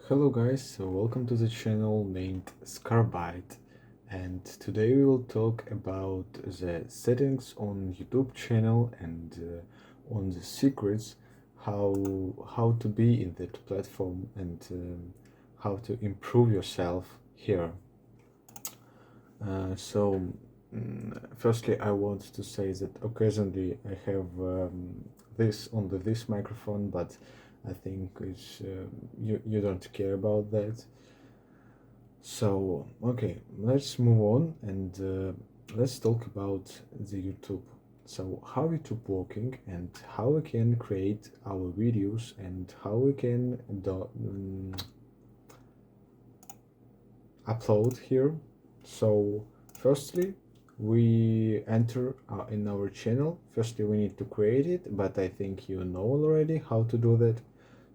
Hello guys, so welcome to the channel named Scarabyte, and today we will talk about the settings on YouTube channel and on the secrets how to be in that platform and how to improve yourself here. Firstly, I want to say that occasionally I have this on this microphone, but I think it's you don't care about that. So okay, let's move on and let's talk about the YouTube. So how YouTube working and how we can create our videos and how we can upload here. So firstly, we enter in our channel. Firstly, we need to create it, but I think you know already how to do that.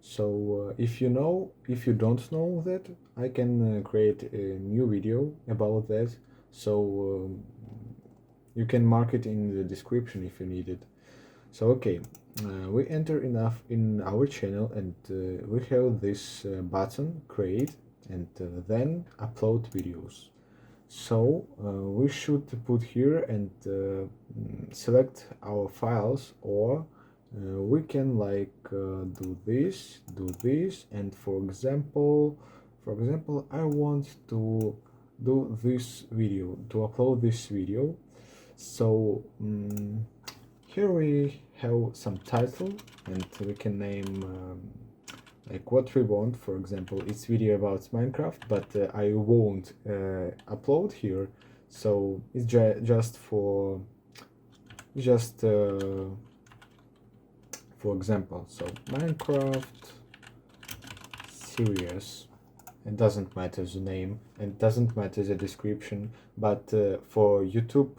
So if you don't know that, I can create a new video about that. So you can mark it in the description if you need it. So okay, we enter enough in our channel and we have this button create and then upload videos. So we should put here and select our files, or we can like do this, and for example I want to do this video, to upload this video. So here we have some title and we can name like what we want. For example, it's video about Minecraft, but I won't upload here, so it's just for example. So Minecraft series. It doesn't matter the name and doesn't matter the description, but for YouTube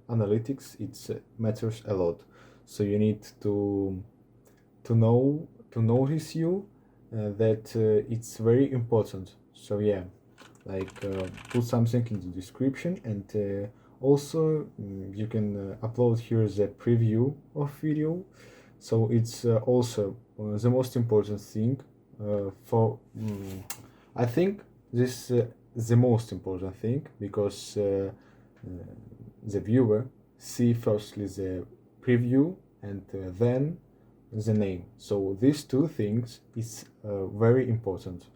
analytics it matters a lot. So you need to notice you that it's very important. So yeah, like put something in the description, and also you can upload here the preview of video. So it's also the most important thing for I think this the most important thing, because the viewer see firstly the preview and then the name. So these two things is very important,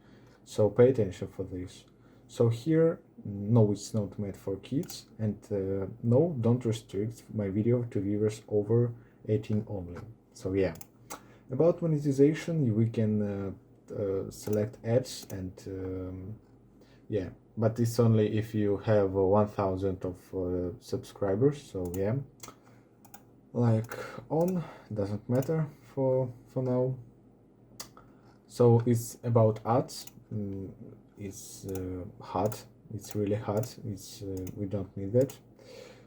so pay attention for this. So here, no, it's not made for kids, and no, don't restrict my video to viewers over 18 only. So yeah, about monetization, we can select ads, and yeah, but it's only if you have 1000 of subscribers. So yeah, like on, doesn't matter for now. So it's about ads. It's hot, it's really hot, it's we don't need that.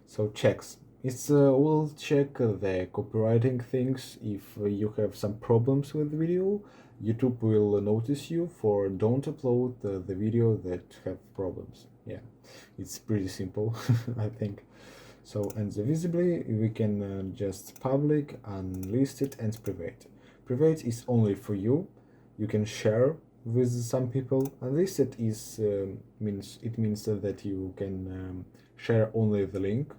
So checks, it's we'll check the copywriting things. If you have some problems with the video, YouTube will notice you for don't upload the video that have problems. Yeah, it's pretty simple. I think. So, and the visibly we can just public, unlisted, and private. Private is only for you. You can share with some people. Unlisted is means that you can share only the link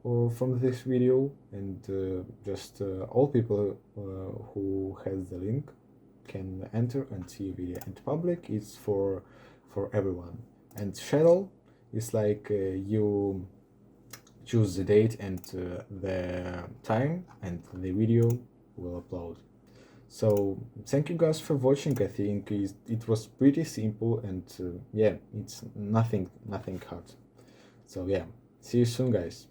from this video, and just all people who has the link can enter and see a video. And public is for everyone. And shadow is like you choose the date and the time, and the video will upload. So thank you guys for watching. I think it was pretty simple, and yeah, it's nothing hard. So yeah, see you soon guys.